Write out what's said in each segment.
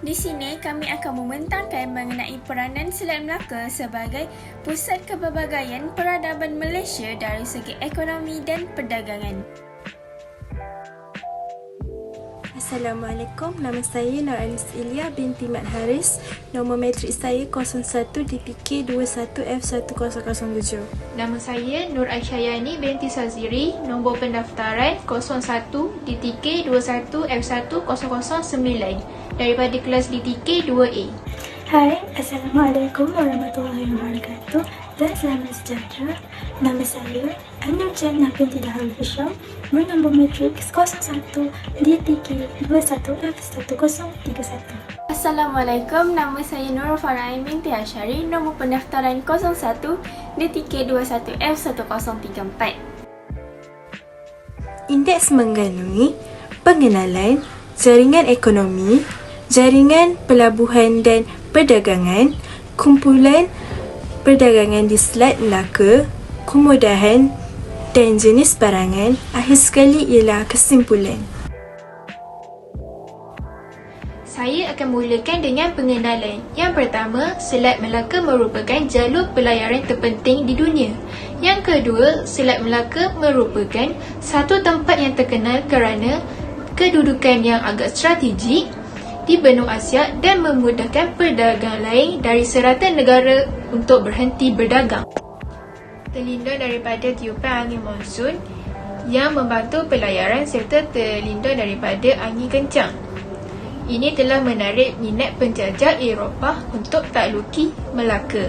Di sini kami akan membentangkan mengenai peranan Selat Melaka sebagai pusat kepelbagaian peradaban Malaysia dari segi ekonomi dan perdagangan. Assalamualaikum, nama saya Nur Anis Ilya binti Mat Haris. Nombor matrik saya 01 DPK 21F1007. Nama saya Nur Aisyayani binti Saziri, nombor pendaftaran 01 DTK 21F1009 daripada kelas DTK 2A. Hai, Assalamualaikum warahmatullahi wabarakatuh dan selamat sejahtera. Nama saya Anur Jannah binti Dahul Hisham, bernombor matrik 01 DTK 21F1031. Assalamualaikum, nama saya Nur Faraim binti Asyari, nombor pendaftaran 01 DTK 21F1034. Indeks mengandungi pengenalan jaringan ekonomi, jaringan pelabuhan dan perdagangan, kumpulan perdagangan di Selat Melaka, kemudahan dan jenis barangan. Akhir sekali ialah kesimpulan. Saya akan mulakan dengan pengenalan. Yang pertama, Selat Melaka merupakan jalur pelayaran terpenting di dunia. Yang kedua, Selat Melaka merupakan satu tempat yang terkenal kerana kedudukan yang agak strategik di benua Asia dan memudahkan pedagang lain dari serata negara untuk berhenti berdagang. Terlindung daripada tiupan angin monsun yang membantu pelayaran serta terlindung daripada angin kencang. Ini telah menarik minat penjajah Eropah untuk takluki Melaka.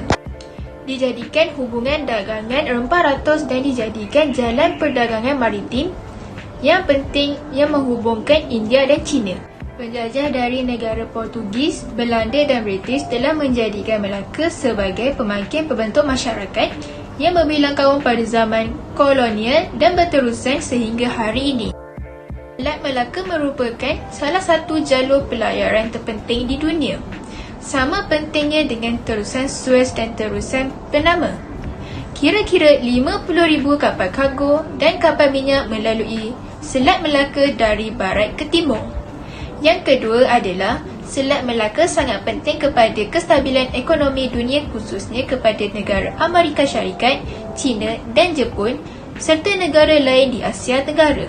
Dijadikan hubungan dagangan rempah ratus dan dijadikan jalan perdagangan maritim yang penting yang menghubungkan India dan China. Penjajah dari negara Portugis, Belanda dan British telah menjadikan Melaka sebagai pemakin pembentuk masyarakat yang membilang kaum pada zaman kolonial dan berterusan sehingga hari ini. Selat Melaka merupakan salah satu jalur pelayaran terpenting di dunia. Sama pentingnya dengan terusan Suez dan terusan Panama. Kira-kira 50,000 kapal kargo dan kapal minyak melalui Selat Melaka dari barat ke timur. Yang kedua adalah Selat Melaka sangat penting kepada kestabilan ekonomi dunia, khususnya kepada negara Amerika Syarikat, China dan Jepun serta negara lain di Asia Tenggara.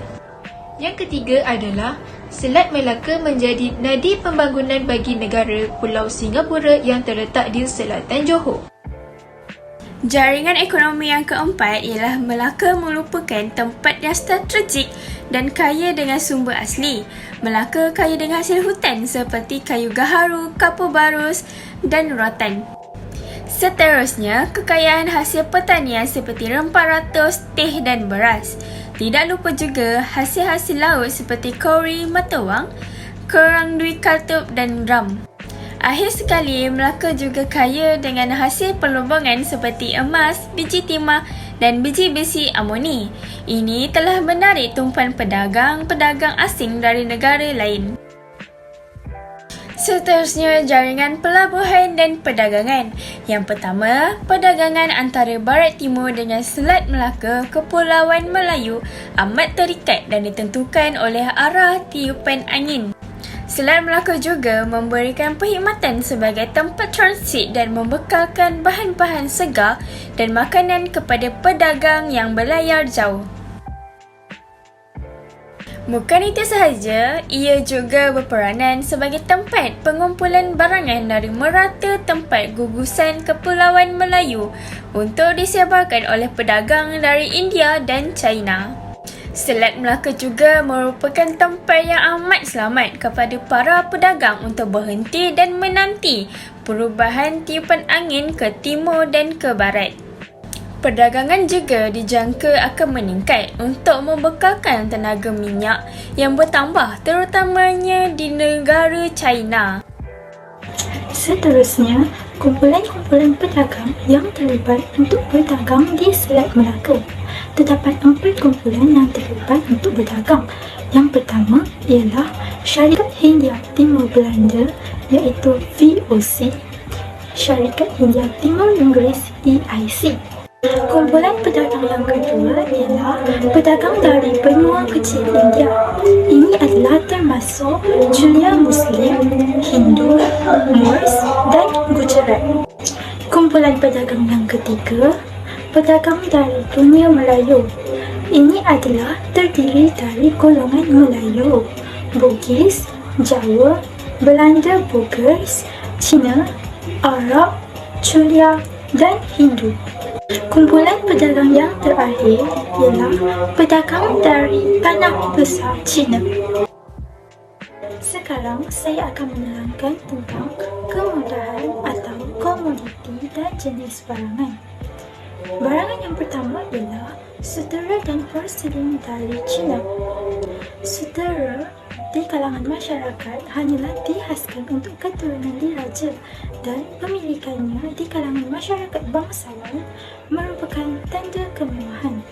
Yang ketiga adalah Selat Melaka menjadi nadi pembangunan bagi negara Pulau Singapura yang terletak di selatan Johor. Jaringan ekonomi yang keempat ialah Melaka merupakan tempat yang strategik dan kaya dengan sumber asli. Melaka kaya dengan hasil hutan seperti kayu gaharu, kapur barus dan rotan. Seterusnya, kekayaan hasil pertanian seperti rempah ratus, teh dan beras. Tidak lupa juga hasil-hasil laut seperti kori, mata wang, kerang dui katup dan ram. Akhir sekali, Melaka juga kaya dengan hasil perlubungan seperti emas, biji timah dan biji besi amoni. Ini telah menarik tumpuan pedagang-pedagang asing dari negara lain. Seterusnya, jaringan pelabuhan dan perdagangan. Yang pertama, perdagangan antara Barat Timur dengan Selat Melaka, Kepulauan Melayu amat terikat dan ditentukan oleh arah tiupan angin. Selat Melaka juga memberikan perkhidmatan sebagai tempat transit dan membekalkan bahan-bahan segar dan makanan kepada pedagang yang berlayar jauh. Bukan itu sahaja, ia juga berperanan sebagai tempat pengumpulan barangan dari merata tempat gugusan Kepulauan Melayu untuk disebarkan oleh pedagang dari India dan China. Selat Melaka juga merupakan tempat yang amat selamat kepada para pedagang untuk berhenti dan menanti perubahan tiupan angin ke timur dan ke barat. Perdagangan juga dijangka akan meningkat untuk membekalkan tenaga minyak yang bertambah terutamanya di negara China. Seterusnya, kumpulan-kumpulan pedagang yang terlibat untuk berdagang di Selat Melaka. Terdapat 4 kumpulan yang terlibat untuk berdagang. Yang pertama ialah Syarikat Hindia Timur Belanda iaitu VOC, Syarikat Hindia Timur Inggeris EIC. Kumpulan pedagang yang kedua ialah pedagang dari benua kecil India. Ini adalah ialah termasuk Julia Muslim, Hindu, Moors dan Gujarat. Kumpulan pedagang yang ketiga, pedagang dari dunia Melayu. Ini adalah terdiri dari golongan Melayu, Bugis, Jawa, Belanda Boers, Cina, Arab, Julia dan Hindu. Kumpulan pedagang yang terakhir ialah pedagang dari Tanah Besar Cina. Sekarang saya akan menerangkan tentang kemudahan atau komoditi dan jenis barangan. Barangan yang pertama ialah sutera dan porselin dari China. Sutera di kalangan masyarakat hanyalah dihaskan untuk keturunan diraja dan pemilikannya di kalangan masyarakat bangsawan merupakan tanda kemewahan.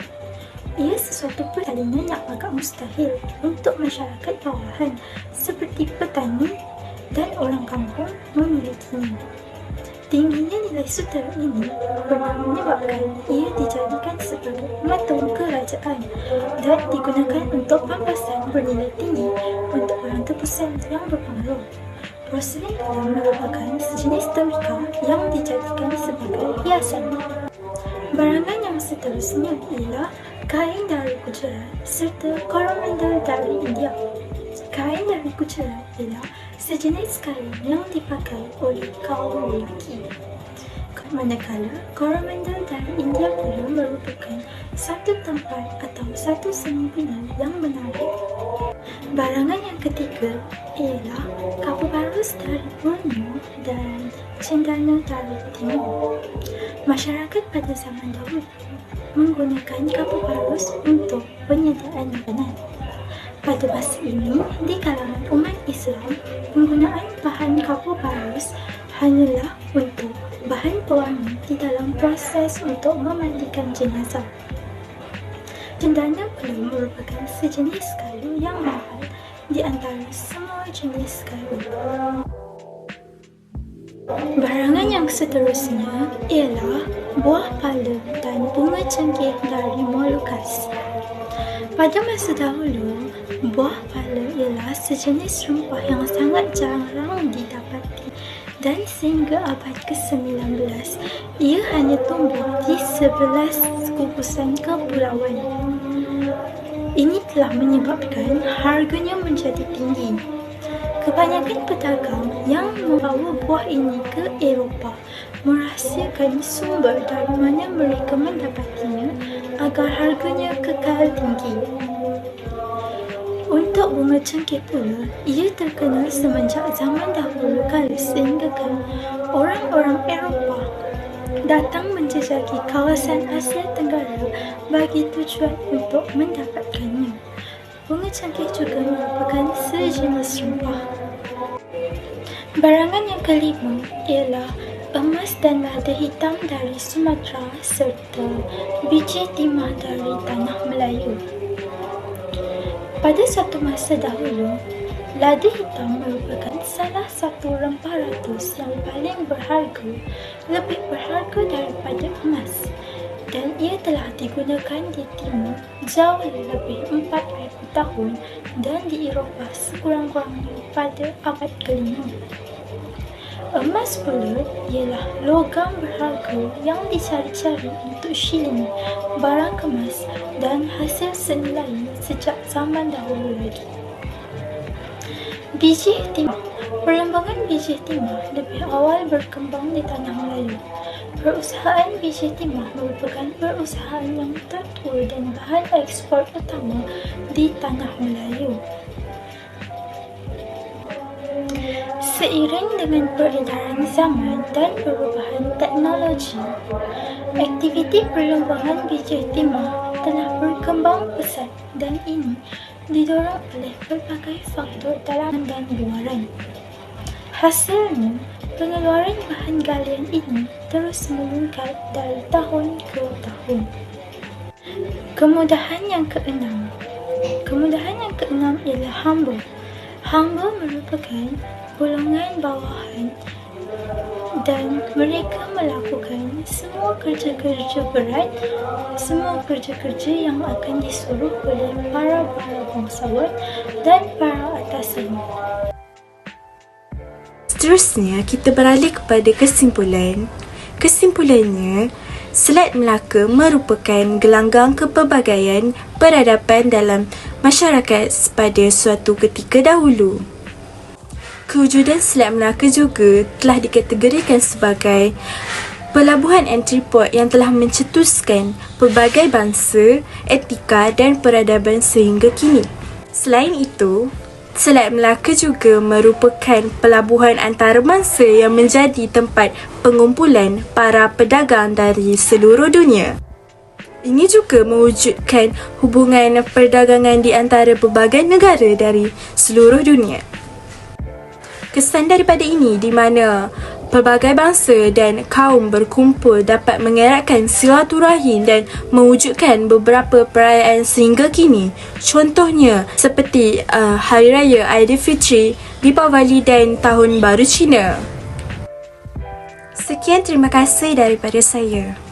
Ia sesuatu persalinan yang agak mustahil untuk masyarakat bawahan seperti petani dan orang kampung memilikinya. Tingginya nilai sutera ini pernah menyebabkan ia dijadikan sebagai matung kerajaan dan digunakan untuk pampasan bernilai tinggi untuk orang terkesan yang berpengaruh. Porselin pula merupakan sejenis temikat yang dijadikan sebagai hiasan. Barangan yang seterusnya ialah kain dari Gujarat serta coromandel dari India. Kain dari Gujarat ialah sejenis kain yang dipakai oleh kaum lelaki. Manakala coromandel dari India pula merupakan satu tempat atau satu seniman yang menarik. Barangan yang ketiga ialah kapu barus dari Borneo dan cendana dari Timur. Masyarakat pada zaman dahulu menggunakan kapu barus untuk penyediaan makanan. Pada masa ini, di kalangan umat Islam, penggunaan bahan kapu barus hanyalah untuk bahan pewangi di dalam proses untuk memandikan jenazah. Cendana pula merupakan sejenis kayu yang mahal di antara semua jenis kayu. Barangan yang seterusnya ialah buah pala dan bunga cengkeh dari Molucas. Pada masa dahulu, buah pala ialah sejenis rempah yang sangat jarang didapati dan sehingga abad ke-19, ia hanya tumbuh di 11 gugusan kepulauan. Ini telah menyebabkan harganya menjadi tinggi. Kebanyakan pedagang yang membawa buah ini ke Eropah merahsiakan sumber dari mana mereka mendapatinya agar harganya kekal tinggi. Untuk bunga cengkeh pula, ia terkenal semenjak zaman dahulu kala sehinggakan orang-orang Eropah datang menjejaki kawasan Asia Tenggara bagi tujuan untuk mendapatkannya. Bunga cengkeh juga merupakan sejenis rempah. Barangan yang kelima ialah emas dan lada hitam dari Sumatera serta biji timah dari tanah Melayu. Pada suatu masa dahulu, lada hitam merupakan salah satu rempah ratus yang paling berharga, lebih berharga daripada emas, dan ia telah digunakan di Timur jauh lebih 4,000 tahun dan di Eropah sekurang-kurangnya pada abad ke-5. Emas pula ialah logam berharga yang dicari-cari untuk shilling, barang kemas dan hasil senilai sejak zaman dahulu lagi. Biji timah. Perlembangan biji timah lebih awal berkembang di tanah Melayu. Perusahaan biji timah merupakan perusahaan yang tertua dan bahan ekspor utama di tanah Melayu. Seiring dengan peredaran zaman dan perubahan teknologi, aktiviti perlembangan biji timah telah berkembang pesat dan ini didorong oleh berbagai faktor dalam dan luaran. Hasilnya, pengeluaran bahan galian ini terus meningkat dari tahun ke tahun. Kemudahan yang keenam. Kemudahan yang keenam ialah hamba. Hamba merupakan golongan bawahan dan mereka melakukan semua kerja-kerja berat, semua kerja-kerja yang akan disuruh oleh para bangsawan dan para atasan. Seterusnya, kita beralih kepada kesimpulan. Kesimpulannya, Selat Melaka merupakan gelanggang kepelbagaian peradaban dalam masyarakat pada suatu ketika dahulu. Kewujudan Selat Melaka juga telah dikategorikan sebagai pelabuhan entrepot yang telah mencetuskan pelbagai bangsa, etika dan peradaban sehingga kini. Selain itu, Selat Melaka juga merupakan pelabuhan antarabangsa yang menjadi tempat pengumpulan para pedagang dari seluruh dunia. Ini juga mewujudkan hubungan perdagangan di antara berbagai negara dari seluruh dunia. Kesan daripada ini di mana pelbagai bangsa dan kaum berkumpul dapat mengeratkan silaturahim dan mewujudkan beberapa perayaan sehingga kini. Contohnya seperti Hari Raya Aidilfitri, Deepavali dan Tahun Baru Cina. Sekian, terima kasih daripada saya.